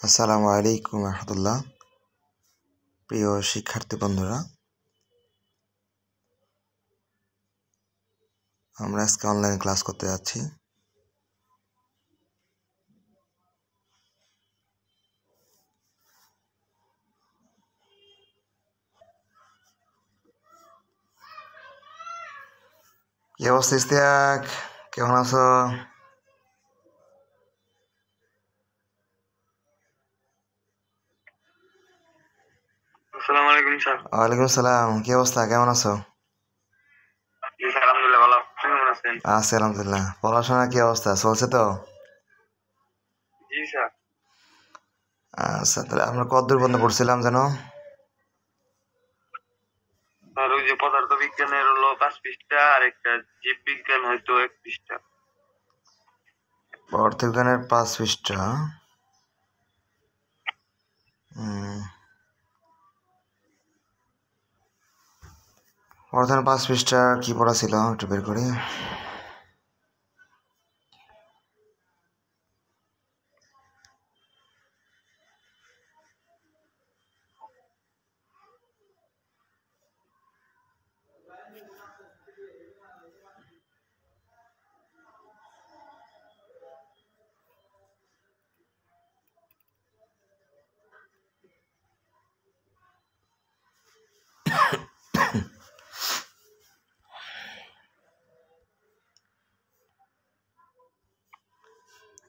আসসালামু আলাইকুম রহমতুল্লাহ। প্রিয় শিক্ষার্থী বন্ধুরা, আমরা আজকে অনলাইন ক্লাস করতে যাচ্ছি। কি অবস্থা ইস্তিয়াক, কেমন আছো? আসসালামু আলাইকুম স্যার। ওয়ালাইকুম সালাম, কি অবস্থা, কেমন আছো? জি স্যার, আলহামদুলিল্লাহ ভালো। আপনি কেমন আছেন? আছি আলহামদুলিল্লাহ। পড়াশোনা কি অবস্থা, চলছে তো? জি স্যার। আচ্ছা, তাহলে আমরা কতদূর পর্যন্ত পড়ছিলাম যেন? স্যার ওই যে পদার্থ বিজ্ঞানের হলো 5 পৃষ্ঠা, আর একটা জীব বিজ্ঞান হয়তো 1 পৃষ্ঠা। পদার্থবিজ্ঞানের 5 পৃষ্ঠা। পদার্থবিজ্ঞানের 5 পৃষ্ঠা কি পড়া ছিল একটু বের করি।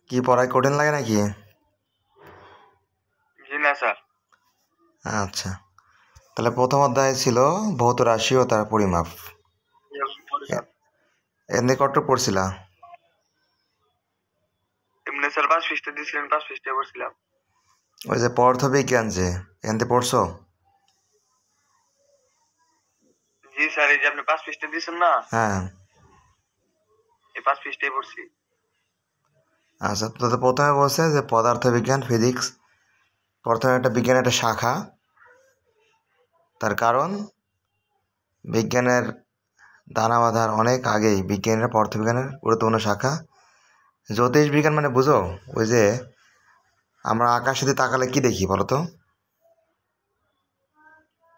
কি পড়ায় কঠিন লাগে নাকি? জি না স্যার। আচ্ছা, তাহলে প্রথম অধ্যায় ছিল ভৌত রাশি ও তার পরিমাপ। স্যার এমনি কতটুকু পড়ছিলা? এমনি স্যার 5 পৃষ্ঠা দিয়েছিলেন, 5 পৃষ্ঠা পড়ছিলাম। ওই যে পদার্থবিজ্ঞান, যে এনতে পড়ছো? জি স্যার, এই যে আপনি 5 পৃষ্ঠা দিয়েছেন না, হ্যাঁ। এই 5 পৃষ্ঠাই পড়ছি। আচ্ছা, তো প্রথমে বলছে যে পদার্থবিজ্ঞান, ফিজিক্স প্রথমে একটা বিজ্ঞানের একটা শাখা। তার কারণ বিজ্ঞানের দানা বাঁধার অনেক আগেই বিজ্ঞানের পদার্থবিজ্ঞানের গুরুত্বপূর্ণ শাখা। জ্যোতিষ বিজ্ঞান মানে বুঝো, ওই যে আমরা আকাশে দিয়ে তাকালে কি দেখি বলো তো?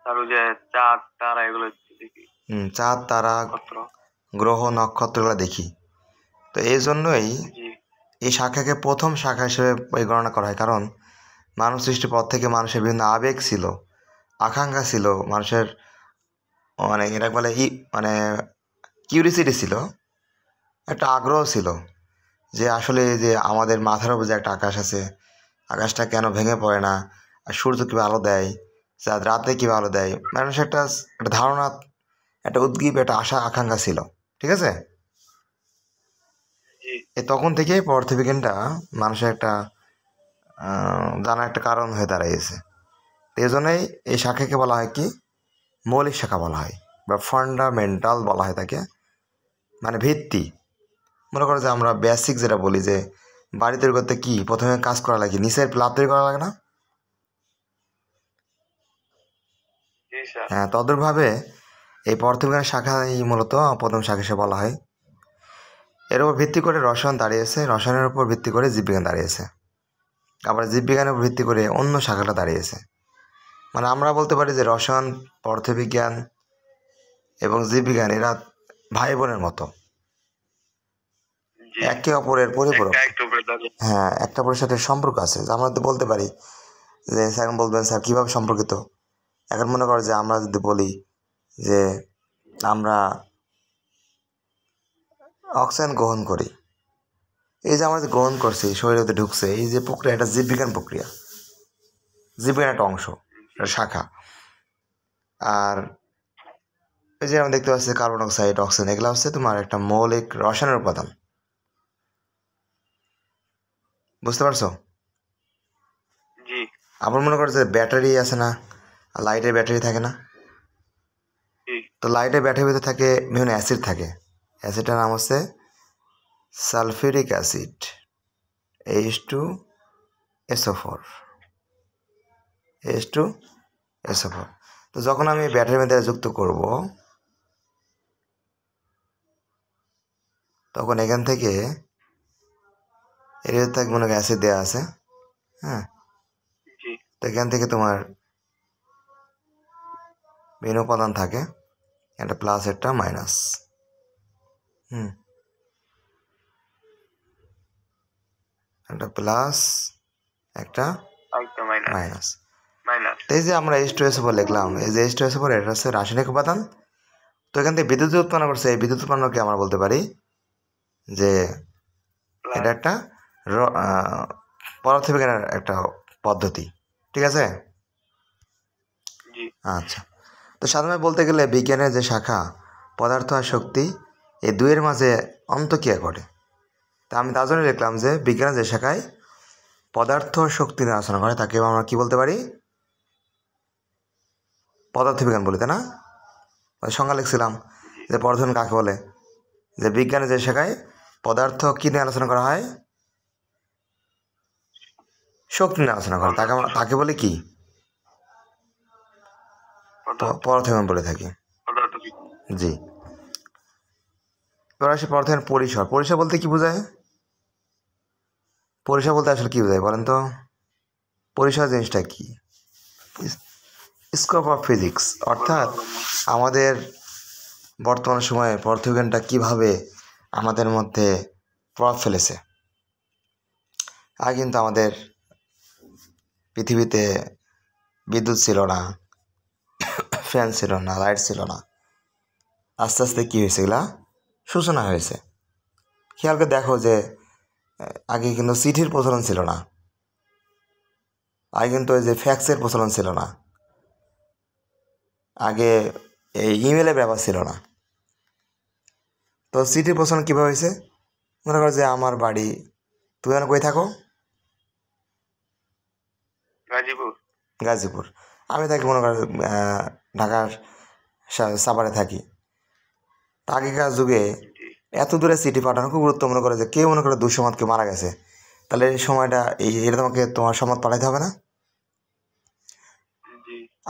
স্যার ওই যে চাঁদ তারা এগুলো দেখি, চাঁদ, তারা, নক্ষত্র। গ্রহ, নক্ষত্রগুলো দেখি। তো এই জন্যই জি এই শাখাকে প্রথম শাখা হিসেবে পরিগণনা করা হয়। কারণ মানুষ সৃষ্টির পর থেকে মানুষের বিভিন্ন আবেগ ছিল, আকাঙ্ক্ষা ছিল, মানুষের মানে এটা বলে মানে কিউরিসিটি ছিল, একটা আগ্রহ ছিল যে আসলে যে আমাদের মাথার উপর যে একটা আকাশ আছে, আকাশটা কেন ভেঙে পড়ে না, আর সূর্য কীভাবে আলো দেয়, চাঁদ রাতে কীভাবে আলো দেয়, মানুষের একটা একটা ধারণা, একটা উদ্গীপ, একটা আশা আকাঙ্ক্ষা ছিল। ঠিক আছে? জি তখন থেকেই পদার্থবিজ্ঞানটা মানুষের একটা জানার একটা কারণ হয়ে দাঁড়িয়েছে। এই জন্যই এই শাখাকে বলা হয় কি, মৌলিক শাখা বলা হয়, বা ফান্ডামেন্টাল বলা হয় তাকে, মানে ভিত্তি। মনে করো যে আমরা বেসিক যেটা বলি যে বাড়ি তৈরি করতে কি প্রথমে কাজ করা লাগে, নিচের প্লাব তৈরি করা লাগে না? জি স্যার। হ্যাঁ, তদ্রুপভাবে এই পদার্থবিজ্ঞানের শাখাই মূলত প্রথম শাখা হিসেবে বলা হয়। এর উপর ভিত্তি করে রসায়ন দাঁড়িয়েছে, রসায়নের উপর ভিত্তি করে জীববিজ্ঞান দাঁড়িয়েছে, আবার জীববিজ্ঞানের উপর ভিত্তি করে অন্য শাখাটা দাঁড়িয়েছে। মানে আমরা বলতে পারি যে রসায়ন, পদার্থবিজ্ঞান এবং জীববিজ্ঞান এরা ভাই বোনের মতো, জি একে অপরের পরিপূরক। একটা একটু উপরে দাঁড়িয়ে। হ্যাঁ, একটা অপরের সাথে সম্পর্ক আছে। যে আমরা তো বলতে পারি যে স্যার বলবেন স্যার কীভাবে সম্পর্কিত। এখন মনে করো যে আমরা যদি বলি যে আমরা অক্সিজেন গ্রহণ করি, এই যে আমরা যে গ্রহণ করছি, শরীরে ঢুকছে, এই যে প্রক্রিয়া, এটা জীববিজ্ঞান প্রক্রিয়া, জীববিজ্ঞান একটা অংশ, একটা শাখা। আর এই যে আমরা দেখতে পাচ্ছি কার্বন ডাইঅক্সাইড, অক্সিজেন, এগুলো হচ্ছে তোমার একটা মৌলিক রসায়নের উপাদান। বুঝতে পারছো? জি আবার মনে করো যে ব্যাটারি আছে না, লাইটের ব্যাটারি থাকে না? জি তো লাইটের ব্যাটারির ভিতরে থাকে বিভিন্ন অ্যাসিড থাকে। অ্যাসিডটার নাম হচ্ছে সালফিউরিক অ্যাসিড, H2SO4, H2SO4। তো যখন আমি ব্যাটারির মধ্যে যুক্ত করব, তখন এখান থেকে এর ভিতরে থাকবে মনে অ্যাসিড দেওয়া আছে। হ্যাঁ, এখান থেকে তোমার বিভিন্ন উপাদান থাকে, একটা প্লাস একটা মাইনাস। একটা প্লাস একটা মাইনাস। তো এই যে আমরা H2SO4 লিখলাম, এই যে H2SO4 এটা হচ্ছে রাসায়নিক উপাদান। তো এখান থেকে বিদ্যুৎ উৎপন্ন করছে, এই বিদ্যুৎ উৎপন্নকে আমরা বলতে পারি যে এটা একটা পদার্থবিজ্ঞানের একটা পদ্ধতি। ঠিক আছে? আচ্ছা, তো সাধারণত বলতে গেলে বিজ্ঞানের যে শাখা পদার্থ আর শক্তি, এই দুইয়ের মাঝে অন্তঃক্রিয়া ঘটে। তা আমি তার জন্য লিখলাম যে বিজ্ঞানের যে শাখায় পদার্থ শক্তি নিয়ে আলোচনা করে তাকে আমরা কি বলতে পারি? পদার্থবিজ্ঞান বলি, তাই না? সংজ্ঞা লিখছিলাম যে পদার্থবিজ্ঞান কাকে বলে, যে বিজ্ঞানের যে শাখায় পদার্থ কি নিয়ে আলোচনা করা হয়? শক্তি নিয়ে আলোচনা করে তাকে বলে কি? পদার্থবিজ্ঞান বলে থাকি। জি। এবার আসি পদার্থবিজ্ঞান পরিসর। পরিসর বলতে কি বোঝায়? পরিসর বলতে আসলে কি বোঝায় বলেন তো? পরিসর জিনিসটা কি? স্কোপ অফ ফিজিক্স, অর্থাৎ আমাদের বর্তমান সময়ে পদার্থবিজ্ঞানটা কীভাবে আমাদের মধ্যে প্রভাব ফেলেছে। আগে কিন্তু আমাদের পৃথিবীতে বিদ্যুৎ ছিল না, ফ্যান ছিল না, লাইট ছিল না। আস্তে আস্তে কী হয়েছে, এগুলা সূচনা হয়েছে। খেয়াল করে দেখো যে আগে কিন্তু চিঠির প্রচলন ছিল না, আগে কিন্তু ওই যে ফ্যাক্সের প্রচলন ছিল না, আগে এই ইমেলের ব্যবহার ছিল না। তো চিঠির প্রচলন কীভাবে হয়েছে? মনে করো যে আমার বাড়ি, তুমি যেন কই থাকো? গাজীপুর। আমি থাকি মনে করো ঢাকার সাভারে থাকি। আগেকার যুগে এত দূরে চিঠি পাঠানো খুব গুরুত্ব, মনে করে যে কেউ মনে করে 200 কেউ মারা গেছে, তাহলে এই সময়টা এটা তোমাকে তোমার সম্মত পাঠাইতে হবে না?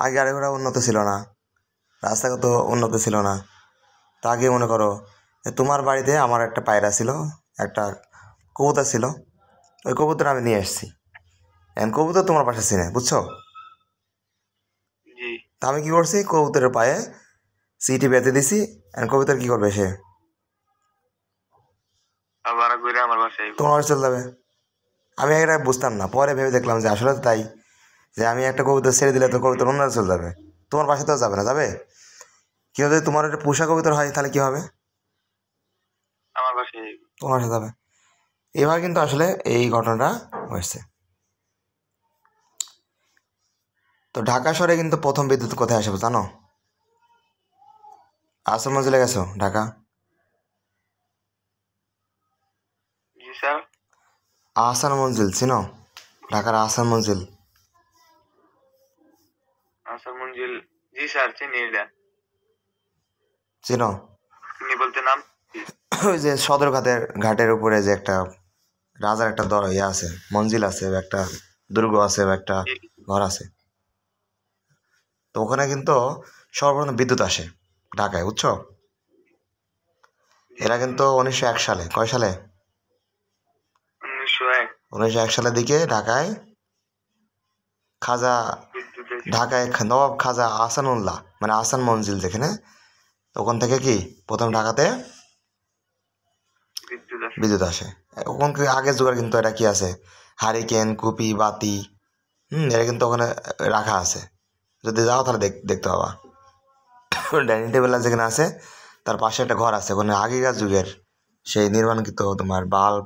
আগে গাড়ি ঘোড়া উন্নত ছিল না, রাস্তাঘাট উন্নত ছিল না। তা আগে মনে করো তোমার বাড়িতে আমার একটা পায়রা ছিল, একটা কবুতর ছিল, ওই কবুতর আমি নিয়ে এসেছি। এখন কবুতর তোমার পাশে চিনে, বুঝছো? তা আমি কি করছি, কবুতরের পায়ে চিঠি বেঁধে দিছি। এখন কবুতর কি করবে, সে তোমার বাসায় চলে যাবে। আমি এটা বুঝতাম না, পরে ভেবে দেখলাম যে আসলে তাই, যে আমি একটা কবুতর ছেড়ে দিলে তো কবুতর অন্য চলে যাবে, তোমার বাসায় তো যাবে না। যাবে কেউ যদি তোমার একটা পোষা কবুতর হয় তাহলে কি হবে? তোমার বাসায় যাবে। এবার কিন্তু আসলে এই ঘটনাটা হয়েছে। তো ঢাকা শহরে কিন্তু প্রথম বিদ্যুৎ কোথায় আসে জানো? আসার মঞ্জিলে গেছো ঢাকা? আহসান মঞ্জিল চিনো? ঢাকার আহসান মঞ্জিল চিনো? ওই যে সদর ঘাটের উপরে যে একটা রাজার একটা ইয়ে আছে, মঞ্জিল আছে, একটা দুর্গ আছে, একটা ঘর আছে। তো ওখানে কিন্তু সর্বপ্রথম বিদ্যুৎ আসে ঢাকায়, বুঝছো? এরা কিন্তু 1901 সালে, কয় সালে? 1901 সালের দিকে ঢাকায় নবাব খাজা আহসানুল্লাহ, মানে আহসান মঞ্জিল যেখানে, ওখান থেকে কি প্রথম ঢাকাতে বিদ্যুৎ আসে। ওখান থেকে আগের যুগের কিন্তু এটা কি আছে, হারিকেন, কুপি, বাতি, এটা কিন্তু ওখানে রাখা আছে। যদি যাও তাহলে দেখতে পাবা। ডাইনিং টেবিল যেখানে আছে তার পাশে একটা ঘর আছে, ওখানে আগেকার যুগের সেই নির্মাণকৃত তোমার বাল্ব,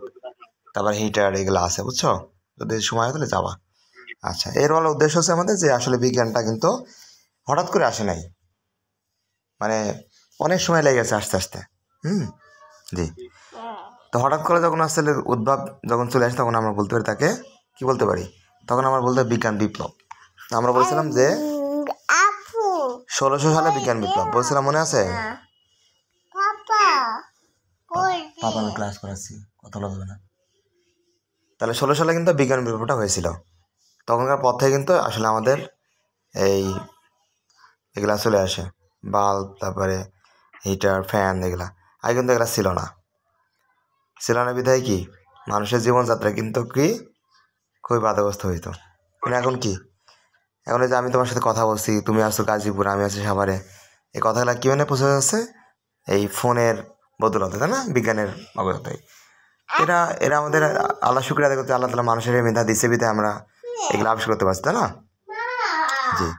তারপর হিটার, এগুলো আছে, বুঝছো? যদি সময় হয় তাহলে যাবা। আচ্ছা, এর বলার উদ্দেশ্য হচ্ছে আমাদের যে আসলে বিজ্ঞানটা কিন্তু হঠাৎ করে আসে নাই, মানে অনেক সময় লেগে গেছে আস্তে আস্তে। জি। তো হঠাৎ করে যখন আসলে উদ্ভব যখন চলে আসে তখন আমরা বলতে পারি তাকে কি বলতে পারি, তখন আমরা বলতে পারি বিজ্ঞান বিপ্লব। আমরা বলছিলাম যে 1600 সালে বিজ্ঞান বিপ্লব বলছিলাম, মনে আছে? পাপা আমি ক্লাস করাচ্ছি, কথা বলবে না। তাহলে 16 সালে কিন্তু বিজ্ঞান বিপ্লবটা হয়েছিল। তখনকার পর থেকে কিন্তু আসলে আমাদের এগুলা চলে আসে, বাল্ব, তারপরে হিটার, ফ্যান, এগুলা। আগে কিন্তু এগুলা ছিল না বিধায় কি মানুষের জীবনযাত্রা কিন্তু কি খুবই বাধাগ্রস্ত হইতো। এখন কি এখন এই যে আমি তোমার সাথে কথা বলছি, তুমি আছো গাজীপুর, আমি আছি সাভারে, এই কথাগুলো কি মানে পৌঁছে যাচ্ছে? এই ফোনের বদলতে, তাই না, বিজ্ঞানের অগ্রতায়। এরা এরা আমাদের আল্লাহ শুক্রিয়া আদায় করতে, আল্লাহ তালা মানুষের এই মেধা দিচ্ছে বিধে আমরা এগুলো আবিষ্কার করতে পারছি, তাই না? জি।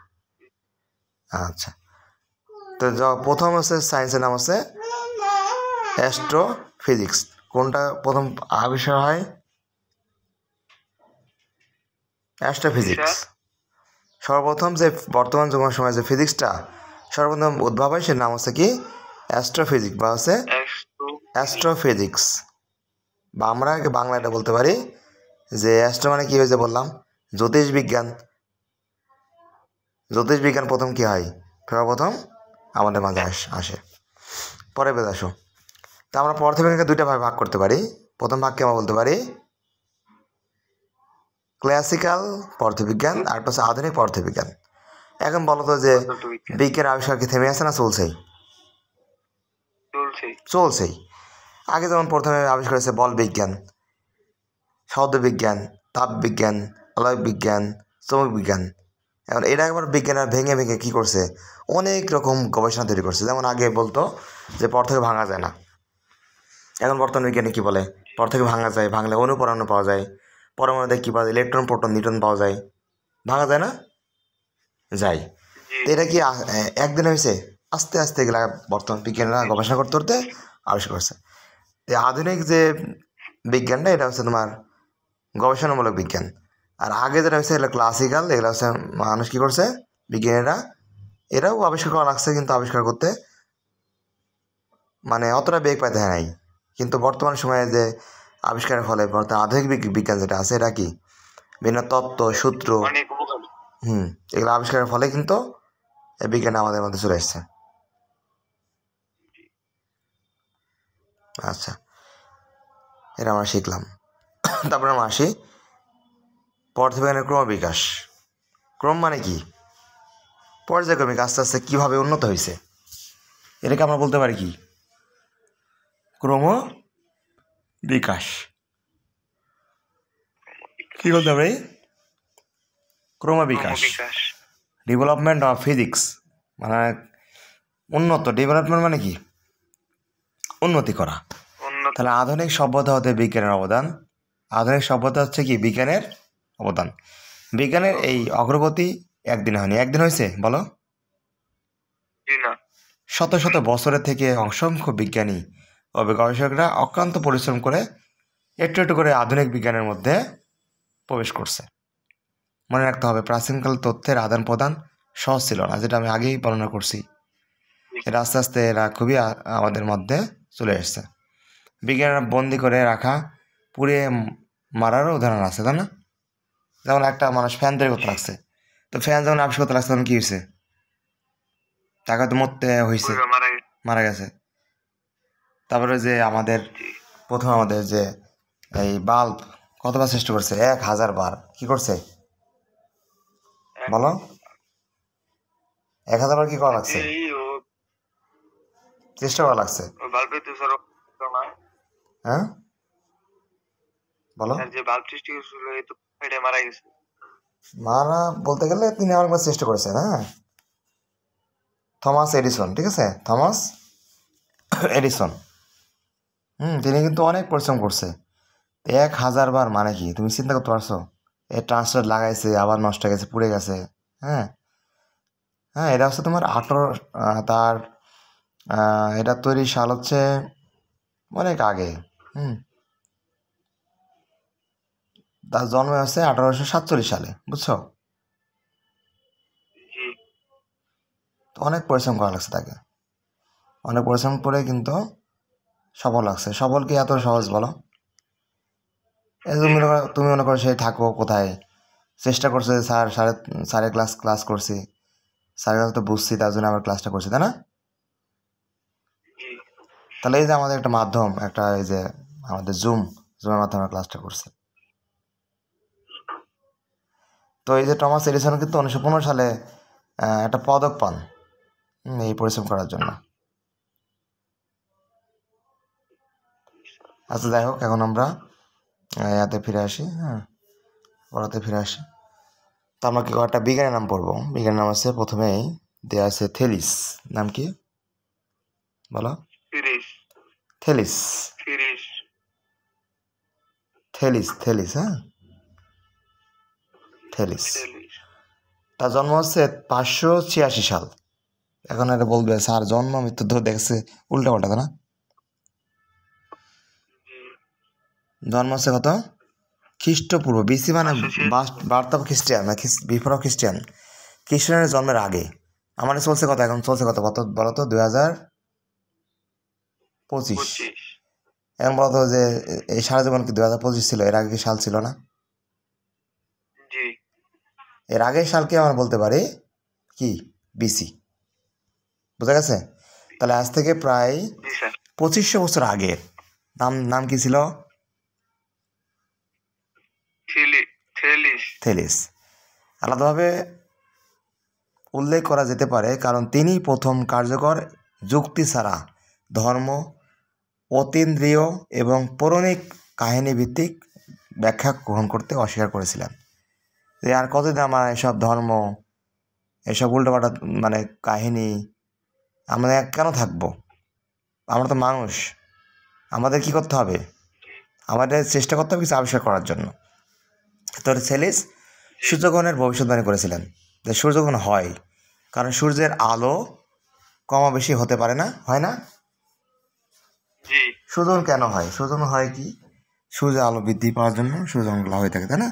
আচ্ছা, তো প্রথম হচ্ছে সায়েন্সের নাম হচ্ছে অ্যাস্ট্রোফিজিক্স। কোনটা প্রথম আবিষ্কার হয়? অ্যাস্ট্রোফিজিক্স। সর্বপ্রথম যে বর্তমান যুগের সময় যে ফিজিক্সটা সর্বপ্রথম উদ্ভাব হয়, সে নাম হচ্ছে কি অ্যাস্ট্রোফিজিক্স, বা হচ্ছে অ্যাস্ট্রোফিজিক্স। বা আমরা বাংলা এটা বলতে পারি যে অ্যাস্ট্রো মানে কী হয়েছে বললাম, জ্যোতিষবিজ্ঞান। জ্যোতিষবিজ্ঞান প্রথম কী হয়? সর্বপ্রথম আমাদের মাঝে আসে। পরে বেদ আসো। তা আমরা পদার্থবিজ্ঞানকে দুইটা ভাগে ভাগ করতে পারি। প্রথম ভাগকে আমরা বলতে পারি ক্লাসিক্যাল পদার্থবিজ্ঞান, আর একটা হচ্ছে আধুনিক পদার্থবিজ্ঞান। এখন বলো তো যে বিজ্ঞান আবিষ্কার কি থেমে আছে না চলছেই? চলছেই। আগে যেমন প্রথমে আবিষ্কার হয়েছে বল বিজ্ঞান, শব্দ বিজ্ঞান, তাপ বিজ্ঞান, আলোক বিজ্ঞান, চমক বিজ্ঞান। এখন এটা একবার বিজ্ঞানের ভেঙে ভেঙে কী করছে, অনেক রকম গবেষণা তৈরি করছে। যেমন আগে বলতো যে পদার্থকে ভাঙা যায় না, এখন বর্তমান বিজ্ঞানী কী বলে পদার্থকে ভাঙা যায়, ভাঙলে অণু পরমাণু পাওয়া যায়, পরমাণুতে কী পাওয়া যায়, ইলেকট্রন প্রোটন নিউট্রন পাওয়া যায়। ভাঙা যায় না? যায়। তো এটা কি একদিন হয়েছে? আস্তে আস্তে এগুলা বর্তমান বিজ্ঞানীরা গবেষণা করতে করতে আবিষ্কার করছে। তো আধুনিক যে বিজ্ঞানটা এটা হচ্ছে তোমার গবেষণামূলক বিজ্ঞান। আর আগে যেটা হচ্ছে এগুলো ক্লাসিক্যাল, এগুলো হচ্ছে মানুষ কী করছে, বিজ্ঞানীরা এরাও আবিষ্কার করা লাগছে, কিন্তু আবিষ্কার করতে মানে অতটা বেগ পাইতে হয় নাই। কিন্তু বর্তমান সময়ে যে আবিষ্কারের ফলে বর্তমান আধুনিক বিজ্ঞান যেটা আছে, এটা কি বিভিন্ন তত্ত্ব সূত্র এগুলো আবিষ্কারের ফলে কিন্তু এই বিজ্ঞান আমাদের মধ্যে চলে এসছে। আচ্ছা, এটা আমরা শিখলাম। তারপরে আমরা আসি পদার্থবিজ্ঞানের ক্রমবিকাশ। ক্রম মানে কি? পর্যায়ক্রমিক, আস্তে আস্তে কীভাবে উন্নত হয়েছে, এটাকে আমরা বলতে পারি কি ক্রম বিকাশ। কি বলতে পারি? ক্রমবিকাশ, ডেভেলপমেন্ট অফ ফিজিক্স, মানে উন্নত। ডেভেলপমেন্ট মানে কি? উন্নতি করা। তাহলে আধুনিক সভ্যতা হতে বিজ্ঞানের অবদান। আধুনিক সভ্যতা হচ্ছে কি বিজ্ঞানের অবদান। বিজ্ঞানের এই অগ্রগতি একদিন হয়নি। একদিন হয়েছে বলো? শত শত বছরের থেকে অসংখ্য বিজ্ঞানী ও গবেষকরা অক্লান্ত পরিশ্রম করে একটু একটু করে আধুনিক বিজ্ঞানের মধ্যে প্রবেশ করছে। মনে রাখতে হবে প্রাচীনকাল তথ্যের আদান প্রদান সহজ ছিল না, যেটা আমি আগেই বর্ণনা করছি। এটা আস্তে আস্তে এরা খুবই আমাদের মধ্যে চলে এসছে। বিজ্ঞানীরা বন্দি করে রাখা পুড়িয়ে মারারও উদাহরণ আছে, তাই না? যেমন একটা মানুষ ফ্যান তৈরি করতে লাগছে, তো ফ্যান যখন আবিষ্কার করতে লাগছে তখন কী হয়েছে? তাকে তো মরতে হয়েছে, মারা গেছে। তারপরে যে আমাদের প্রথম আমাদের যে এই বাল্ব কতবার চেষ্টা করছে? 1000 বার। কি করছে বলো? 1000 বার কি করা লাগছে? চেষ্টা করা লাগছে। হ্যাঁ বলো। মারা বলতে গেলে তিনি অনেকবার চেষ্টা করেছেন। হ্যাঁ, থমাস এডিসন, ঠিক আছে, থমাস এডিসন। তিনি কিন্তু অনেক পরিশ্রম করছে। 1000 বার মানে কি তুমি চিন্তা করতে পারছো? এই ট্রান্সলেট লাগাইছে, আবার নষ্ট হয়ে গেছে, পুড়ে গেছে। হ্যাঁ হ্যাঁ, এটা হচ্ছে তোমার 18 তার এটা তৈরি সাল হচ্ছে অনেক আগে। তার জন্ম হচ্ছে 1847 সালে, বুঝছো? তো অনেক পরিশ্রম করা লাগছে তাকে, অনেক পরিশ্রম করে কিন্তু সফল লাগছে। সফল কি এত সহজ বলো? তুমি মনে করো সেই থাকো কোথায়, চেষ্টা করছে স্যারের ক্লাস করছি, স্যারের কাছে তো বুঝছি, তার জন্য আবার ক্লাসটা করছি, তাই না? তাহলে এই যে আমাদের একটা মাধ্যম, একটা এই যে আমাদের জুমের মাধ্যমে ক্লাসটা করছি। তো এই যে টমাস এডিসন কিন্তু 1915 সালে একটা পদক পান এই পরিশ্রম করার জন্য। আচ্ছা, যাই হোক, এখন আমরা ইয়াতে ফিরে আসি। পড়াতে ফিরে আসি। তো আমরা কি কয়েকটা বিজ্ঞানীর নাম পড়বো। বিজ্ঞানীর নাম আছে, প্রথমেই দেওয়া আছে থেলিস। নাম কি বলো? ফিরিস থেলিস। ফিরিস থেলিস থেলিস হ্যাঁ, থেলিস। ফেলিস তার জন্ম হচ্ছে 586 সাল। এখন এটা বলবে স্যার জন্ম মৃত্যু তো দেখছে উল্টা পাল্টা, না? জি জন্ম হচ্ছে কত? খ্রিস্টপূর্ব, বিসি মানে 586 বার্তা খ্রিস্টিয়ান না বিফোর খ্রিস্টিয়ান, খ্রিস্টানের জন্মের আগে। আমাদের চলছে কত, এখন চলছে কত বলো তো? 2025। 25 এখন বলতো যে এই সারা জীবন কি 2025 ছিল? এর আগে কি সাল ছিল না? জি এর আগের সালকে আমরা বলতে পারি কি বিসি। বুঝা গেছে? তাহলে আজ থেকে প্রায় জি স্যার 2500 বছর আগে নাম কি ছিল? Thales Thales. আলাদাভাবে উল্লেখ করা যেতে পারে কারণ তিনি প্রথম কার্যকর যুক্তি ছাড়া ধর্ম, অতীন্দ্রিয় এবং পৌরাণিক কাহিনী ভিত্তিক ব্যাখ্যা গ্রহণ করতে অস্বীকার করেছিলেন। যে আর কতদিন আমরা এসব ধর্ম, এসব উল্টোপাল্টা মানে কাহিনী আমরা কেন থাকবো? আমরা তো মানুষ, আমাদের কি করতে হবে? আমাদের চেষ্টা করতে হবে কিছু আবিষ্কার করার জন্য। তো থেলিস সূর্যগ্রহণের ভবিষ্যৎবাণী করেছিলেন যে সূর্যগ্রহণ হয় কারণ সূর্যের আলো কমা বেশি হতে পারে না, হয় না? জি সূর্যগ্রহণ কেন হয়? সূর্যগ্রহণ হয় কি সূর্যের আলো বৃদ্ধি পাওয়ার জন্য সূর্যগ্রহণগুলো হয়ে থাকে, তাই না?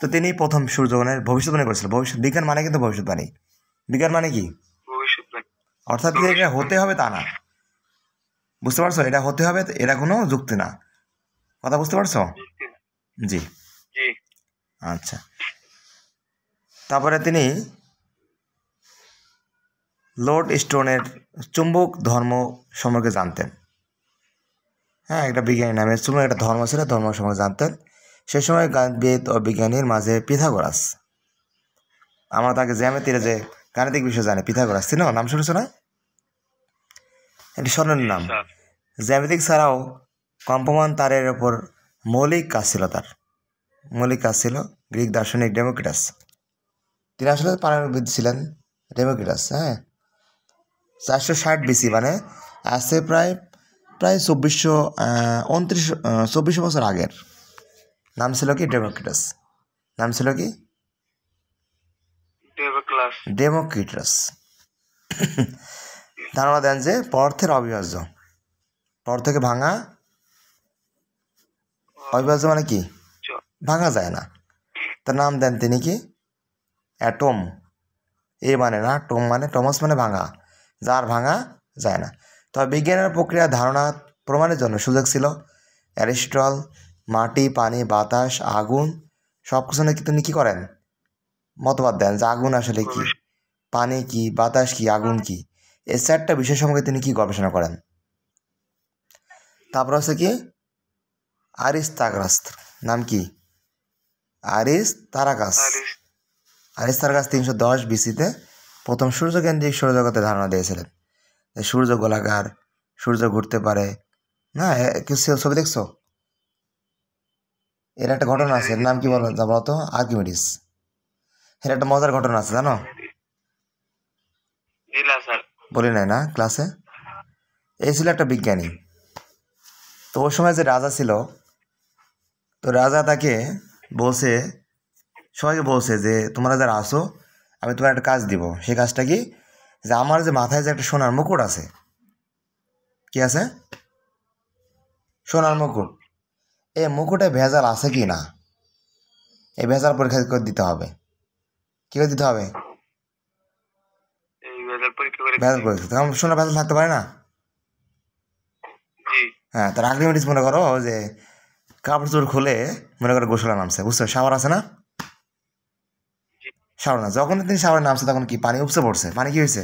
তো তিনি প্রথম সূর্যগ্রহণের ভবিষ্যৎবাণী করেছিলেন। বিজ্ঞান মানে কিন্তু ভবিষ্যৎবাণী। বিজ্ঞান মানে কি? ভবিষ্যৎবাণী অর্থাৎ যে এটা হতে হবে তা না। বুঝতে পারছো? এটা হতে হবে এটা কোনো যুক্তি না। কথা বুঝতে পারছো? জি জি আচ্ছা। তারপরে তিনি লর্ড স্টোনের চুম্বক ধর্ম সম্পর্কে জানতেন। হ্যাঁ, একটা বিজ্ঞানী নামে চুম্বক একটা ধর্ম ছিল, ধর্ম সম্পর্কে জানতেন। সে সময় গণিতবিদ ও বিজ্ঞানীর মাঝে পিথাগোরাস, আমরা তাকে জ্যামিতির যে গাণিতিক বিষয় জানি, পিথাগোরাস ছিল, নাম শুনেছো না? এটি স্মরণীয় নাম। স্যার জ্যামিতিক ছাড়াও কম্পমান তারের ওপর মৌলিক কাজ ছিল তার। মৌলিক কাজ ছিল গ্রিক দার্শনিক ডেমোক্রিটাস। তিনি আসলে পারমাণবিদ ছিলেন, ডেমোক্রিটাস। হ্যাঁ, 460 বিসি মানে আসছে প্রায় 2400 বছর আগের। নাম ছিল কি? ডেমোক্রিটাস। নাম ছিল কি? Class Democritus. ধারণা দেন যে পদার্থের অবিভাজ্য, পদার্থ থেকে ভাঙা, অবিভাজ্য মানে কি? ভাঙা যায় না। তার নাম দেন তিনি কি? অ্যাটম। এ মানে না, টোম মানে টমাস মানে ভাঙা, যার ভাঙা যায় না। তবে বিজ্ঞানের প্রক্রিয়া ধারণা প্রমাণের জন্য সুযোগ ছিল। অ্যারিস্টটল মাটি, পানি, বাতাস, আগুন সব কিছু নিয়ে তিনি কী করেন? মতবাদ দেন যে আগুন আসলে কি, পানি কি, বাতাস কি, আগুন কি, এই 4টা বিষয় সম্পর্কে তিনি কি গবেষণা করেন। তারপর হচ্ছে কি আরিস্তাগ্রাস। নাম কি? আরিস্তারাগাস। আরিস্তারাগাস 310 বিসিতে প্রথম সূর্যকেন্দ্রিক সৌরজগতের ধারণা দিয়েছিলেন। সূর্য গোলাকার, সূর্য ঘুরতে পারে না। কিছু ছবি দেখছো? এর একটা ঘটনা আছে, এর নাম কি বলো তো? আর্কিমিডিস। এর একটা মজার ঘটনা আছে, জানো? বলি নাই না ক্লাসে? এই ছিল একটা বিজ্ঞানী। তো ওই সময় যে রাজা ছিল, তো রাজা তাকে বলছে, সবাইকে বলছে যে তোমরা যারা আসো আমি তোমার একটা কাজ দিব। সেই কাজটা কি? যে আমার যে মাথায় যে একটা সোনার মুকুট আছে, কি আছে? সোনার মুকুট। এই মুকুটে ভেজাল আছে কি না, এই ভেজাল পরীক্ষা করে দিতে হবে। কী করে দিতে হবে? ভেজাল পরীক্ষা। কারণ সোনার ভেজাল থাকতে পারে না। হ্যাঁ, তার আর্কিমিডিস মনে করো যে কাপড় চোপড় খুলে মনে করো গোসলে নামছে, বুঝছো? শাওয়ার আছে না? শাওয়ার না, যখন তিনি শাওয়ারে নামছে তখন কি পানি উপচে পড়ছে। পানি কি হয়েছে?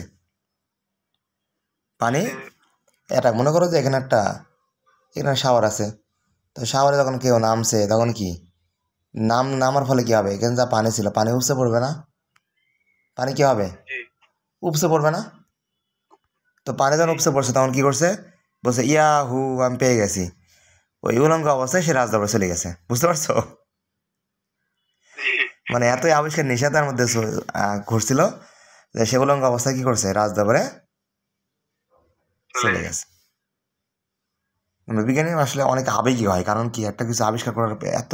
পানি এটা মনে করো যে এখানে শাওয়ার আছে, তো শাওয়ারে যখন কেউ নামছে তখন কি নামার ফলে কি হবে? এখানে যা পানি ছিল পানি উপচে পড়বে না? পানি কি হবে? উপচে পড়বে না? তো পানি যখন উপচে পড়ছে তখন কি করছে? বলছে ইয়া হু, আমি পেয়ে গেছি। ওই উলঙ্গ অবস্থায় সে রাজদরবারে চলে গেছে। বুঝতে পারছো? মানে এতই আবিষ্কার নেশা তার মধ্যে ঘুরছিল যে সে উলঙ্গ অবস্থায় কি করছে, রাজদরবারে চলে গেছে। মানে বিজ্ঞানী আসলে অনেক আবেগী হয়, কারণ কি একটা কিছু আবিষ্কার করার এত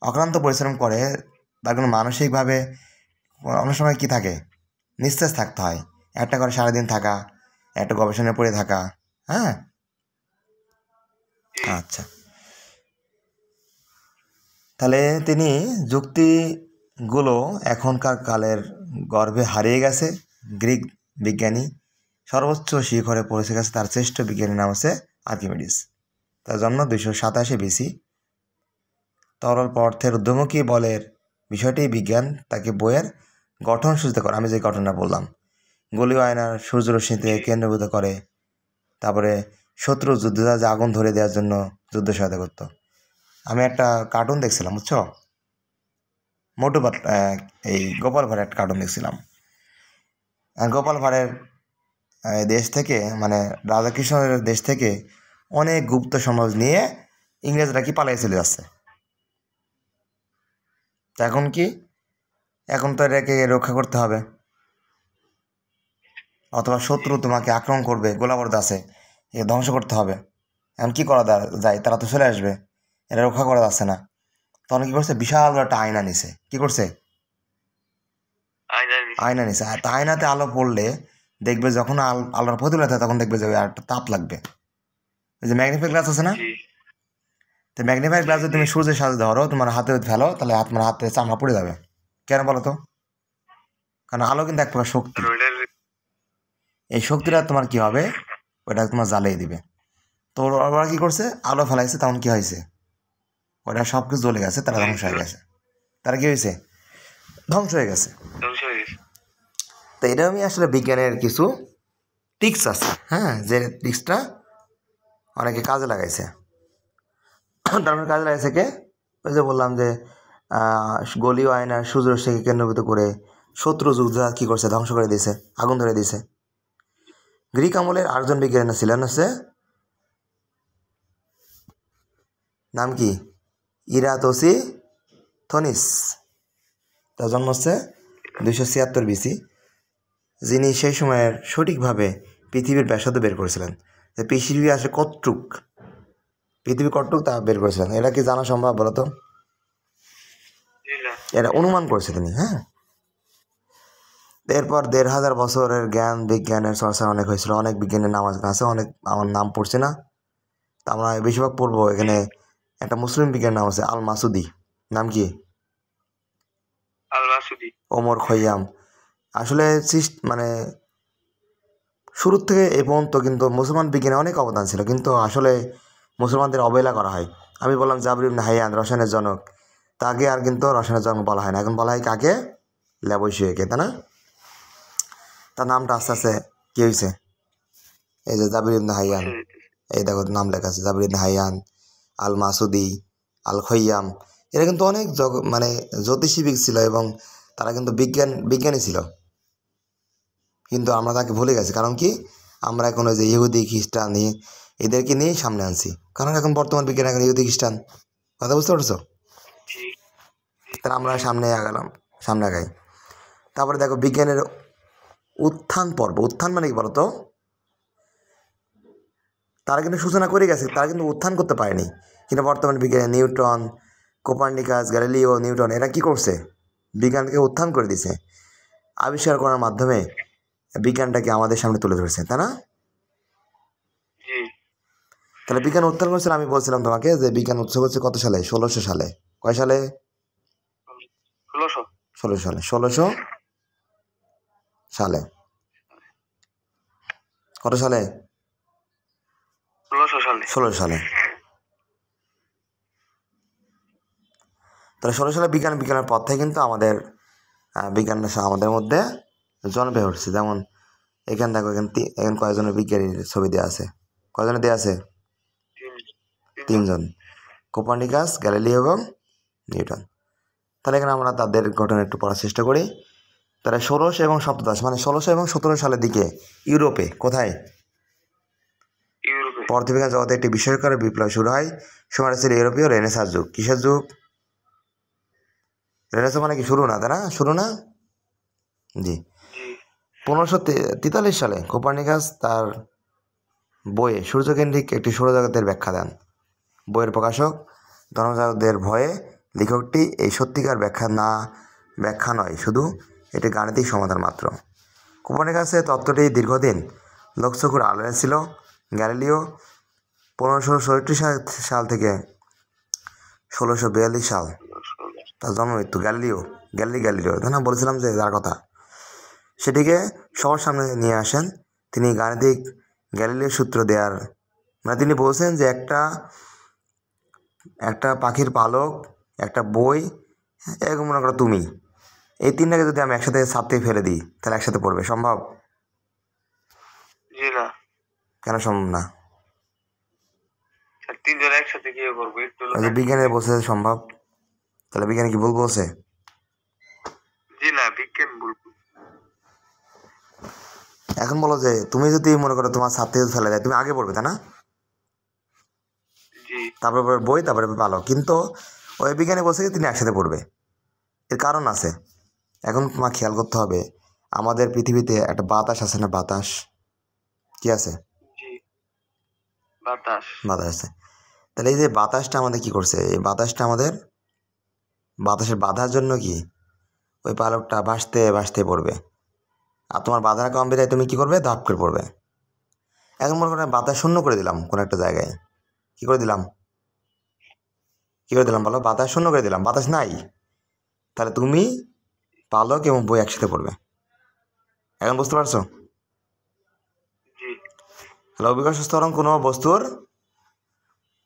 অক্লান্ত পরিশ্রম করে, তার কোনো মানসিকভাবে অনেক সময় কি থাকে, নিস্তেজ থাকতে হয়, একটা করে সারাদিন থাকা, একটা গবেষণায় পড়ে থাকা। হ্যাঁ, আচ্ছা, তাহলে তিনি যুক্তিগুলো এখনকার কালের গর্ভে হারিয়ে গেছে। গ্রিক বিজ্ঞানী সর্বোচ্চ শিখরে পৌঁছে গেছে, তার শ্রেষ্ঠ বিজ্ঞানীর নাম হচ্ছে আর্কিমিডিস। তার জন্ম 287 BC। তরল পদার্থের ঊর্ধ্বমুখী বলের বিষয়টি বিজ্ঞান তাকে বইয়ের গঠন সূচিত করে। আমি যে ঘটনা বললাম, গলীয় আয়নার সূর্যরশ্মিতে কেন্দ্রীভূত করে, তারপরে শত্রু যুদ্ধজাহাজে আগুন ধরে দেওয়ার জন্য যুদ্ধ সহায়তা করতো। আমি একটা কার্টুন দেখছিলাম, বুঝছো, মোটু এই গোপাল ভাঁড়ের একটা কার্টুন দেখছিলাম। গোপাল ভাঁড়ের দেশ থেকে, মানে রাধাকৃষ্ণের দেশ থেকে অনেক গুপ্ত সমাজ নিয়ে ইংরেজরা কি পালিয়ে চলে যাচ্ছে। এখন কি, এখন তো এটাকে রক্ষা করতে হবে, অথবা শত্রু তোমাকে আক্রমণ করবে, গোলাবর্দ আছে, এ ধ্বংস করতে হবে। এখন কি করা যায়, তারা তো চলে আসবে, এটা রক্ষা করা যাচ্ছে না। তখন কি করছে, বিশাল একটা আয়না নিছে। কি করছে, আয়না নিছে। তা আয়নাতে আলো পড়লে দেখবে, যখন আলোর প্রতিফলিত হয় তখন দেখবে যে একটা তাপ লাগবে। ওই যে ম্যাগনিফাই গ্লাস আছে না, তো ম্যাগনিফাই গ্লাস যদি তুমি সূর্যের সাথে ধরো, তোমার হাতে ফেলো, তাহলে তোমার হাতে চামড়া পড়ে যাবে। কেন বলো তো? কারণ আলো কিন্তু এক প্রকার শক্তি। এই শক্তিটা তোমার কি হবে, ওটা তোমার জ্বালিয়ে দিবে। তো ওরা কি করছে, আলো ফেলাইছে, তখন কি হয়েছে, ওরা সব কিছু জ্বলে গেছে, তারা ধ্বংস হয়ে গেছে। তারা কি হয়েছে, ধ্বংস হয়ে গেছে। তো এটা আমি আসলে বিজ্ঞানের কিছু টিক্স আছে, হ্যাঁ, যে টিক্সটা অনেকে কাজে লাগাইছে। তারপরে কাজে লাগাইছে কে, ওই যে বললাম যে গলীয় আয়নার সূর্যরশ্মিকে কেন্দ্রীভূত করে শত্রু যুদ্ধজাহাজ কি করছে, ধ্বংস করে দিয়েছে, আগুন ধরে দিয়েছে। গ্রিক আমলের আরেকজন বিজ্ঞানী ছিলেন হচ্ছে, নাম কি, ইরাটোসিথনিস। তার জন্ম হচ্ছে 276 BC। যিনি সেই সময়ের সঠিকভাবে পৃথিবীর ব্যাসার্ধ বের করেছিলেন, যে পৃথিবী আসলে কতটুক, পৃথিবী কতটুক তা বের করেছিলেন। এটা কি জানা সম্ভব বলো তো? এটা অনুমান করেছে তিনি। হ্যাঁ, এরপর 1500 বছরের জ্ঞান বিজ্ঞানের চর্চা অনেক হয়েছিল, অনেক বিজ্ঞানের নাম আছে, অনেক আমার নাম পড়ছে না, তা আমরা বেশিরভাগ পড়বো। এখানে একটা মুসলিম বিজ্ঞানের নাম আছে আল মাসুদি। নাম কি, ওমর খৈয়াম। আসলে মানে শুরুর থেকে এ পর্যন্ত কিন্তু মুসলমান বিজ্ঞানে অনেক অবদান ছিল, কিন্তু আসলে মুসলমানদের অবহেলা করা হয়। আমি বললাম জাবর ইবনে হাইয়ান, রসায়নের জনক, তাকে আর কিন্তু রসায়নের জনক বলা হয় না, এখন বলা হয় কাকে, ল্যাবয়সিয়াকে, তাই না? তার নামটা আস্তে আস্তে কি হয়েছে, এই যে জাবির ইবনে হাইয়ান, এই দেখো নাম লেখা আছে, জাবির ইবনে হাইয়ান, আল মাসুদি, আল খৈয়াম। এরা কিন্তু অনেক মানে জ্যোতিষীবিদ ছিল, এবং তারা কিন্তু বিজ্ঞানী ছিল, কিন্তু আমরা তাকে ভুলে গেছি। কারণ কি, আমরা এখন ওই যে ইহুদি খ্রিস্টান এদেরকে নিয়েই সামনে আনছি, কারণ এখন বর্তমান বিজ্ঞান এখন ইহুদি খ্রিস্টান। কথা বুঝতে পারছো? তাহলে আমরা সামনে আগাই। তারপরে দেখো বিজ্ঞানের উত্থান পর্ব। উত্থান মানে কি বলতো, তারা কিন্তু সূচনা করে গেছে, তারা কিন্তু উত্থান করতে পারেনি। কিন্তু বর্তমান বিজ্ঞানে নিউটন, কোপার্নিকাস, গ্যালিলিও, নিউটন, এরা কি করছে, বিজ্ঞানকে উত্থান করে দিছে, আবিষ্কার করার মাধ্যমে বিজ্ঞানটাকে আমাদের সামনে তুলে ধরেছে, তাই না? তাহলে বিজ্ঞান উত্থান করেছিল। আমি বলছিলাম তোমাকে যে বিজ্ঞান উৎসব হচ্ছে কত সালে, 1600 সালে। কয় সালে? 1600 সালে। 1600 সালে। কত সালে? 16 সালে। তাহলে 16 সালে বিজ্ঞানের পর থেকে কিন্তু আমাদের বিজ্ঞান আমাদের মধ্যে জন্মে উঠছে। যেমন এখানে দেখো, এখানে কয়েকজনের বিজ্ঞানীর ছবি দেওয়া আছে। কয়জনের দেওয়া আছে? 3 জন, কোপার্নিকাস, গ্যালিলিও এবং নিউটন। তাহলে এখানে আমরা তাদের ঘটনা একটু পড়ার চেষ্টা করি। তারা 1600 এবং 1700, মানে 1600 এবং 1700 সালের দিকে ইউরোপে, কোথায়, পদার্থবিজ্ঞান জগতে একটি বিস্ময়কর বিপ্লব শুরু হয়। সময়টা ছিল ইউরোপীয় রেনেসাঁস যুগ। কিসের যুগ? রেনেসা মানে কি শুরু না, তাই না? শুরু না? জি। জি 1543 সালে কোপার্নিকাস তার বইয়ে সূর্যকেন্দ্রিক একটি সৌরজগতের ব্যাখ্যা দেন। বইয়ের প্রকাশক ধর্মযাজকদের ভয়ে লেখকটি এই সত্যিকার ব্যাখ্যা নয়, শুধু এটি গাণিতিক সমাধান মাত্র। কোপার্নিকাসের তত্ত্বটি দীর্ঘদিন লোকচক্ষুর আলোয় ছিল। গ্যালিলিও 1567 সাল থেকে 1642 সাল তার জন্ম মৃত্যু। গ্যালিলিও তাই না, বলেছিলাম যে যার কথা, সেটিকে সবার সামনে নিয়ে আসেন। তিনি গাণিতিক গ্যালিলিও সূত্র দেওয়ার মানে তিনি বলছেন যে একটা পাখির পালক, একটা বই, এরকম মনে করো তুমি, এই তিনটাকে যদি আমি একসাথে ছাদ থেকে ফেলে দিই তাহলে একসাথে পড়বে, সম্ভব? জি না কেন সম্ভব না? স্যার, তিনজন একসাথে কি করবো একটু ওই যে বিজ্ঞানী বলছে যে সম্ভব, তাহলে বিজ্ঞানী কি ভুল বলছে? জি না, বিজ্ঞান বলবো। এখন বলো যে তুমি যদি মনে করো তোমার ছাদ থেকে ফেলে দেয়, তুমি আগে পড়বে, তাই না? জি তারপরে বই, তারপরে পালক, কিন্তু ওই বিজ্ঞানী বলছে যে তিনি একসাথে পড়বে। এর কারণ আছে। এখন তোমার খেয়াল করতে হবে, আমাদের পৃথিবীতে একটা বাতাস আছে না, বাতাস কি আছে? জি বাতাস। বাতাস আছে। তাহলে এই যে বাতাসটা আমাদের কি করছে, এই বাতাসটা আমাদের বাতাসের বাধার জন্য কি ওই পালকটা ভাসতে ভাসতে পড়বে, আর তোমার বাধার কম বেড়ে তুমি কি করবে, ধাপ করে পড়বে। এখন মনে করো বাতাস শূন্য করে দিলাম কোনো একটা জায়গায়, কি করে দিলাম বলো, বাতাস শূন্য করে দিলাম, বাতাস নাই, তাহলে তুমি পালক এবং বই একসাথে পড়বে। এখন বুঝতে পারছো? জি তাহলে অভিকর্ষ ত্বরণ কোনো বস্তুর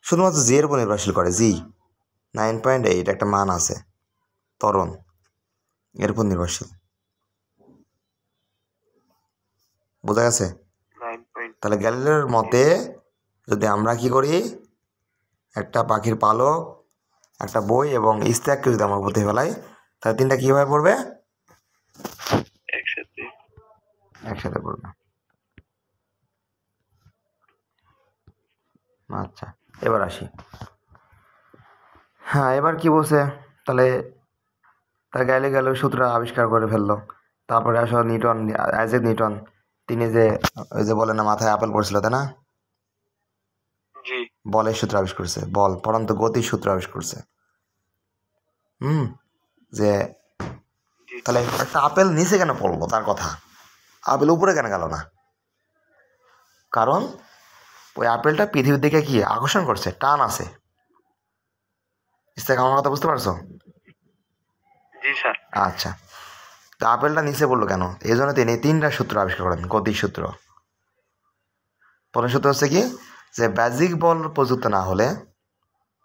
শুধুমাত্র জি এর উপর নির্ভরশীল করে। জি 9.8 একটা মান আছে, ত্বরণ এর উপর নির্ভরশীল। বোঝা গেছে? 9 তাহলে গ্যালিলিওর মতে যদি আমরা কি করি, একটা পাখির পালক, একটা বই এবং স্ট্যাককে যদি আমরা উপরে ফেলাই, তাহলে তিনটা কীভাবে পড়বে, একসাথে পড়বে। আচ্ছা, এবার আসি। হ্যাঁ, এবার কি বলছে, তাহলে তার গ্যালিলিও সূত্র আবিষ্কার করে ফেললো। তারপরে আসো আইজ্যাক নিউটন, তিনি যে ওই যে বলে না মাথায় আপেল পড়ছিল, তাই না? জি বলের সূত্র আবিষ্কার করছে, পরন্ত গতির সূত্র আবিষ্কার করছে। যে জি তাহলে একটা আপেল নিচে কেন পড়লো, তার কথা, আপেল উপরে কেন গেল না? কারণ ওই আপেলটা পৃথিবীর দিকে কি আকর্ষণ করছে, টান আছে। আমার কথা বুঝতে পারছো? জি স্যার। আচ্ছা, তো আপেলটা নিচে পড়লো কেন, এই জন্য তিনি তিনটা সূত্র আবিষ্কার করেন, গতির সূত্র। প্রথম সূত্র হচ্ছে কি, যে বাহ্যিক বল প্রযুক্ত না হলে,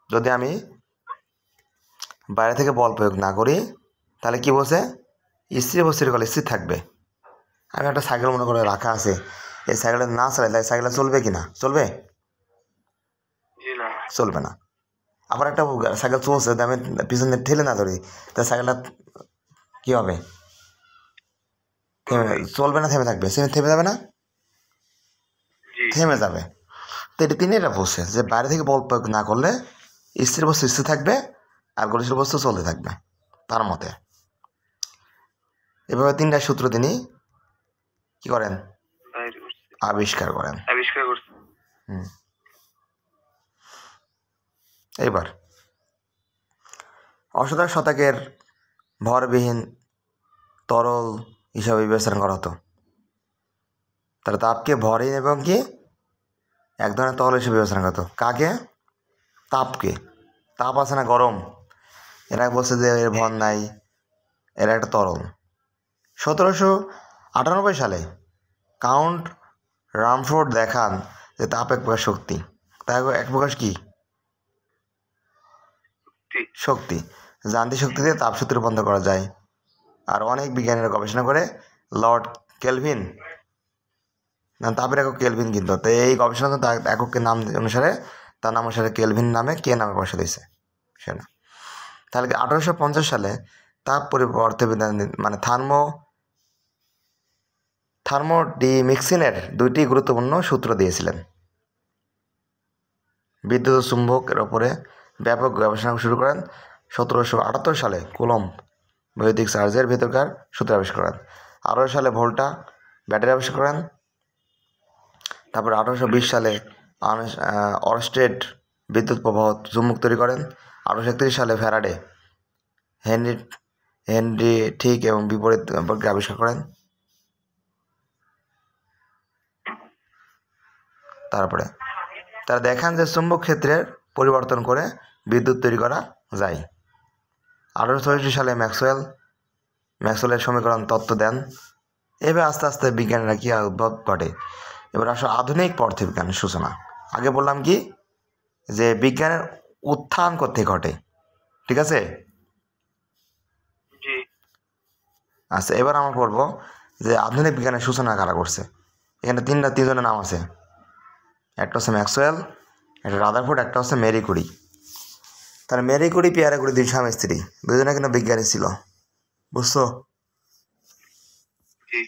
যদি আমি বাইরে থেকে বল প্রয়োগ না করি, তাহলে কি বলছে, স্থির বস্তুর কল স্থির থাকবে। আমি একটা সাইকেল মনে করে রাখা আছে, এই সাইকেলটা না চালাই তাই সাইকেলটা চলবে কি না, চলবে? জি না চলবে না। আবার একটা সাইকেল চলছে, আমি পিছনে ঠেলে না ধরি, তাই সাইকেলটা কী হবে, চলবে না, থেমে থাকবে, থেমে যাবে না, জি থেমে যাবে। তো তিনি এটা বলছে যে বাইরে থেকে বল প্রয়োগ না করলে স্থির বস্তু স্থির থাকবে আর গতিশীল বস্তু চলতে থাকবে, তার মতে। এভাবে তিনটা সূত্র তিনি কি করেন, আবিষ্কার করেন। করছে। এইবার অশোধক শতকের ভরবিহীন তরল হিসাবে বিবেচনা করা হতো। তাহলে তাপকে ভরহীন এবং কি এক ধরনের তরল হিসেবে বিবেচনা করা হতো। কাকে? তাপকে। তাপ আছে না, গরম, এরা বলছে যে এর ভর নাই, এরা একটা তরল। 1798 সালে কাউন্ট রামফোর্ড দেখান যে তাপ এক প্রকার শক্তি। তাই এক প্রকার কি শক্তি, যান্ত্রিক শক্তি দিয়ে তাপ শক্তি রূপান্তর করা যায়। আর অনেক বিজ্ঞানীরা গবেষণা করে লর্ড কেলভিন, না তাপের একক কেলভিন, কিন্তু তো এই গবেষণা তো এককের নাম অনুসারে, তার নাম অনুসারে কেলভিন নামে কে নামে বসে দিয়েছে সেটা। তাহলে 1850 সালে তাপ পরিবর্তন মানে থার্মোডিমিক্সিনের দুইটি গুরুত্বপূর্ণ সূত্র দিয়েছিলেন। বিদ্যুৎ চুম্বকের ওপরে ব্যাপক গবেষণা শুরু করেন 1778 সালে কুলম্ব বৈদ্যুতিক চার্জের ভেতরকার সূত্র আবিষ্কার করেন। 1800 সালে ভোল্টা ব্যাটারি আবিষ্কার করেন। তারপর 1820 সালে অরস্টেড বিদ্যুৎ প্রবাহ চুম্বক তৈরি করেন। 1831 সালে ফ্যারাডে হেনরি হেনরি ঠিক এবং বিপরীত প্রক্রিয়া আবিষ্কার করেন। তারপরে তারা দেখান যে চুম্বক ক্ষেত্রের পরিবর্তন করে বিদ্যুৎ তৈরি করা যায়। 1864 সালে ম্যাক্সওয়েলের সমীকরণ তত্ত্ব দেন। এভাবে আস্তে আস্তে বিজ্ঞানীরা কি উদ্ভব ঘটে। এবার আসলে আধুনিক পদার্থবিজ্ঞানের সূচনা। আগে বললাম কি যে বিজ্ঞানের উত্থান করতে ঘটে, ঠিক আছে। জি আচ্ছা, এবার আমরা পড়বো যে আধুনিক বিজ্ঞানের সূচনা কারা করছে। এখানে তিনজনের নাম আছে। একটা হচ্ছে ম্যাক্সওয়েল, একটা রাদারফোর্ড, একটা হচ্ছে মেরি কুরি। তাহলে মেরি কুরি পিয়ারে কুরি দুই স্বামী স্ত্রী, দুজনে কিন্তু বিজ্ঞানী ছিল, বুঝছো। জি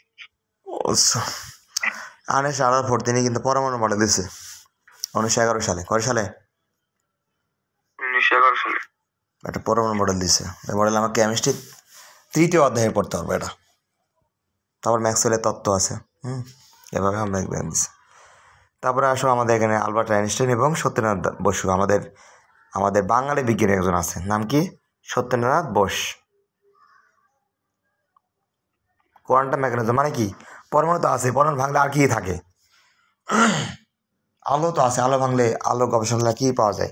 আর্নেস্ট রাদারফোর্ড তিনি কিন্তু পরমাণু মডেল দিচ্ছে 1911 সালে। কয় সালে? 1911 সালে। একটা পরমাণু মডেল দিচ্ছে। এই মডেল আমার কেমিস্ট্রি 3য় অধ্যায়ে পড়তে হবে এটা। তারপর ম্যাক্সওয়েলের তত্ত্ব আছে। এভাবে আমরা বিজ্ঞান দিচ্ছি। তারপরে আসো আমাদের এখানে আলবার্ট আইনস্টাইন এবং সত্যেন্দ্রনাথ বসু। আমাদের বাঙালি বিজ্ঞানী একজন আছে, নাম কি? সত্যেন্দ্রনাথ বোস। কোয়ান্টাম মেকানিজম মানে কি? পরমাণু তো আছে, পরমাণু ভাঙলে আর কি থাকে? আলো তো আছে, আলো ভাঙলে আলো গবেষণা কি পাওয়া যায়?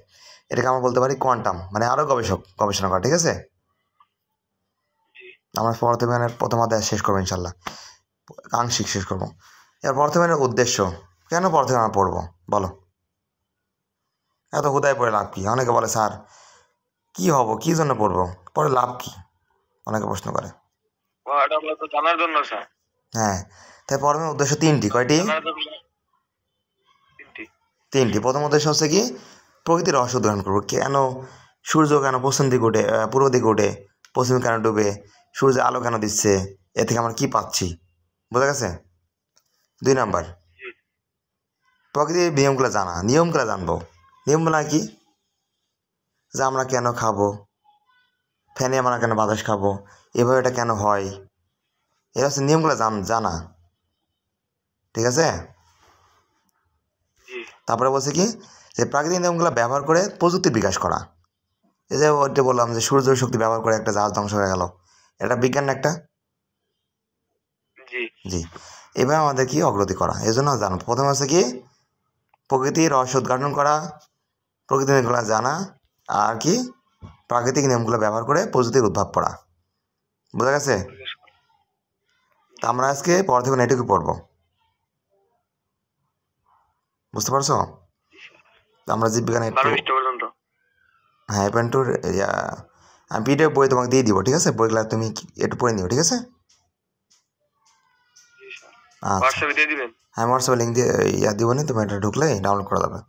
এটাকে আমরা বলতে পারি কোয়ান্টাম, মানে আরও গবেষণা করা, ঠিক আছে। আমরা পদার্থবিজ্ঞানের প্রথম অধ্যায় শেষ করবো ইনশাল্লাহ, আংশিক শেষ করবো। এবার পদার্থবিজ্ঞানের উদ্দেশ্য, কেন পদার্থবিজ্ঞান আমরা পড়বো বলো? এত হুদায় পড়ে লাভ কি? অনেকে বলে স্যার কি হবো, কি জন্য পড়বো, পড়ে লাভ কি, অনেকে প্রশ্ন করে। এটা আমরা তো জানার জন্য স্যার। হ্যাঁ, তাই পড়ানোর উদ্দেশ্য তিনটি। কয়টি? তিনটি। প্রথম উদ্দেশ্য হচ্ছে কি প্রকৃতির রহস্য উদ্ঘাটন করবো। কেন সূর্য কেন পশ্চিম দিকে ওঠে, পূর্ব দিকে ওঠে, পশ্চিমে কেন ডুবে, সূর্যের আলো কেন দিচ্ছে, এ থেকে আমরা কি পাচ্ছি, বোঝা গেছে। 2 নাম্বার, প্রকৃতির নিয়মগুলো জানবো। নিয়মগুলো কি? যে আমরা কেন খাবো, ফ্যানে আমরা কেন বাতাস খাবো, এভাবে এটা কেন হয়, এটা হচ্ছে নিয়মগুলো জানা, ঠিক আছে। তারপরে বলছে কি যে প্রাকৃতিক নিয়মগুলো ব্যবহার করে প্রযুক্তির বিকাশ করা। এই যে ওইটা বললাম যে সূর্যের শক্তি ব্যবহার করে একটা জাহাজ ধ্বংস হয়ে গেল, এটা বিজ্ঞান না একটা? জি। এবার আমাদের কি অগ্রগতি করা, এই জন্য জানো প্রথমে হচ্ছে কি প্রকৃতির রহস্য উদ্ঘাটন করা, প্রকৃতির নিয়মগুলো জানা, আর কি প্রাকৃতিক নিয়মগুলো ব্যবহার করে প্রযুক্তির উদ্ভব করা, বোঝা গেছে। তা আমরা আজকে পদার্থবিজ্ঞান এটুকু পড়বো, বুঝতে পারছো। আমরা জীববিজ্ঞানে হ্যাঁ এপেন্টুর আমি পিডিএফ বই তোমাকে দিয়ে দিব, ঠিক আছে। বইগুলো তুমি একটু পড়ে নিও, ঠিক আছে। আচ্ছা, হ্যাঁ হোয়াটসঅ্যাপে লিঙ্ক দিয়ে দিব না, তুমি এটা ঢুকলে ডাউনলোড করা যাবে।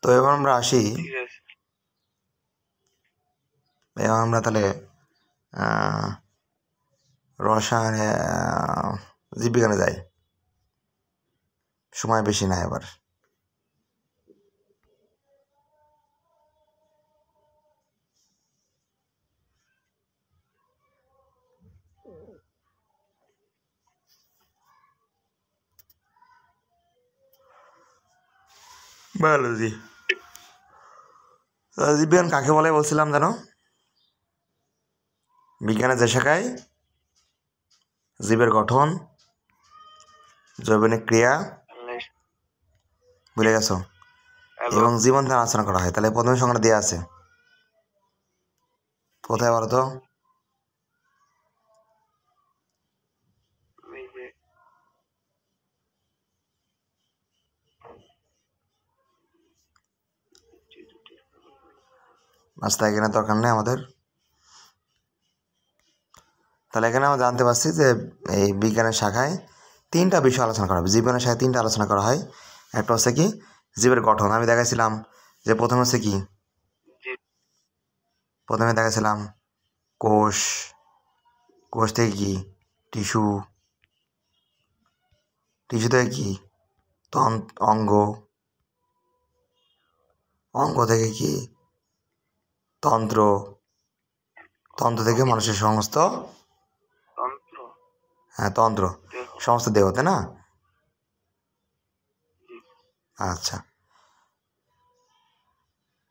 তো এবার আমরা আসি, এবার আমরা তাহলে রসায়নে জীববিজ্ঞানে যাই, সময় বেশি না এবার। বায়োলজি, জীববিজ্ঞান কাকে বলে বলছিলাম জানো? বিজ্ঞানের যে শাখায় জীবের গঠন, জৈবনিক ক্রিয়া, ভুলে গেছো, এবং জীবন ধারণ আলোচনা করা হয়। তাহলে প্রথমে সংখ্যাটা দেওয়া আছে কোথায় বলো তো? আচ্ছা, এখানে দরকার নেই আমাদের। তাহলে এখানে আমরা জানতে পারছি যে এই বিজ্ঞানের শাখায় 3টা বিষয় আলোচনা করা হবে। জীবনের শাখায় 3টা আলোচনা করা হয়। একটা হচ্ছে কি জীবের গঠন, আমি দেখাইছিলাম যে প্রথমে হচ্ছে কি, প্রথমে দেখাইছিলাম কোষ, কোষ থেকে কি টিস্যু, টিস্যু থেকে কি অঙ্গ, অঙ্গ থেকে কি তন্ত্র, তন্ত্র থেকে মানুষের সমস্ত তন্ত্র তন্ত্র দেহ। সমস্ত দেহ, তাই না? জি আচ্ছা,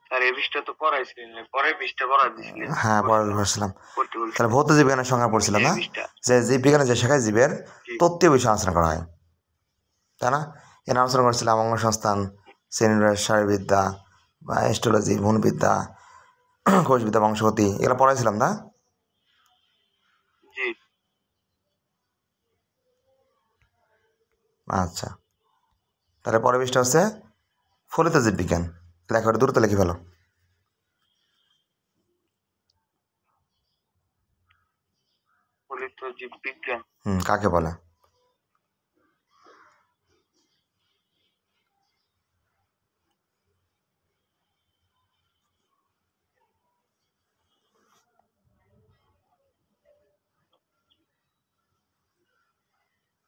স্যার, এই বিষটা তো পড়াইছিলেন, পরের বিষটা পড়া দিছিলেন, হ্যাঁ পড়া পড়ছিলাম, পড়ছিলাম। পড়তে তাহলে বলছিলেন। ভৌত জীববিজ্ঞানের সংজ্ঞা পড়ছিলাম সেই না, বিষটা। যে জীববিজ্ঞানের যে শাখায় জীবের জি তত্ত্বীয় বিষয় আলোচনা করা হয়, তাই না? এর আলোচনা করছিলাম অঙ্গসংস্থান, শ্রেণীবিন্যাস, শারীরবিদ্যা বা অ্যাস্ট্রোলজি, ভ্রূণবিদ্যা, কোষবিদ্যা, বংশগতি, এগুলো পড়াইছিলাম না? জি আচ্ছা, তাহলে পরের বিষয়টা হচ্ছে ফলিত জীববিজ্ঞান। লেখা দ্রুত লিখে ফেলো। ফলিত জীববিজ্ঞান। কাকে বলে?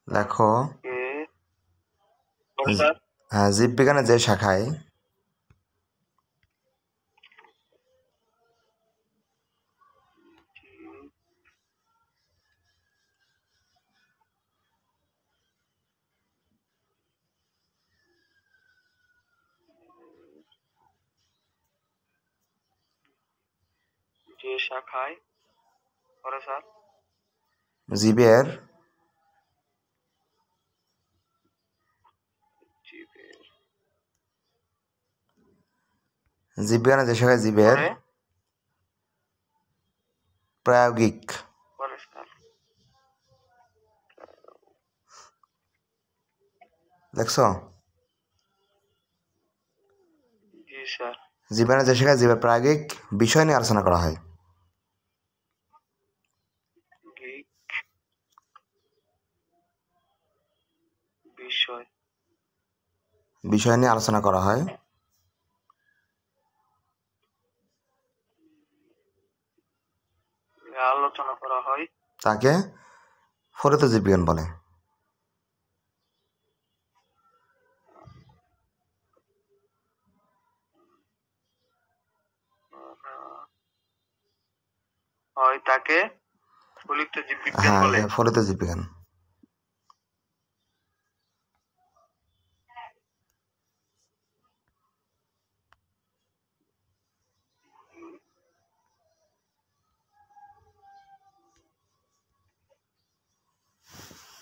লেখো। এ স্যার, জীববিজ্ঞানের যে শাখায় যে শাখায় পড়ে স্যার, জীবের জীবের জীববিজ্ঞানের যে শাখায় জীবের পরে প্রায়োগিক, পরে স্যার। দেখছো? জি স্যার। জীববিজ্ঞানের যে শাখায় জীবের প্রায়োগিক বিষয় নিয়ে আলোচনা করা হয়। গিক বিষয় বিষয় নিয়ে আলোচনা করা হয়, আলোচনা করা হয়, তাকে ফলিত জীববিজ্ঞান বলে। হয় তাকে ফলিত জীববিজ্ঞান হ্যাঁ, বলে। ফলিত জীববিজ্ঞান।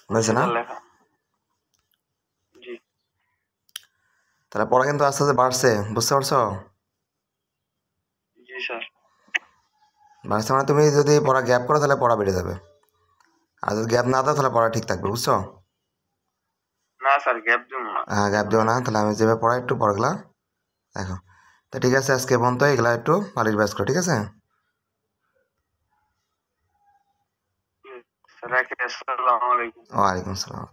বুঝেছে না? স্যার লেখা। জি তাহলে পড়া কিন্তু আস্তে আস্তে বাড়ছে, বুঝতে পারছো? জি স্যার। বাড়ছে মানে তুমি যদি পড়া গ্যাপ করো তাহলে পড়া বেড়ে যাবে, আর যদি গ্যাপ না দাও তাহলে পড়া ঠিক থাকবে, বুঝছো? না স্যার, গ্যাপ দিব না। হ্যাঁ, গ্যাপ দিও না। তাহলে আমি যেভাবে পড়াই একটু পড়াগুলা দেখো। তো ঠিক আছে, আজকে পর্যন্ত এগুলা একটু পালিশ ব্যাস করো, ঠিক আছে? স্যার রাখি, আসসালামু আলাইকুম। ওয়ালাইকুম আসসালাম।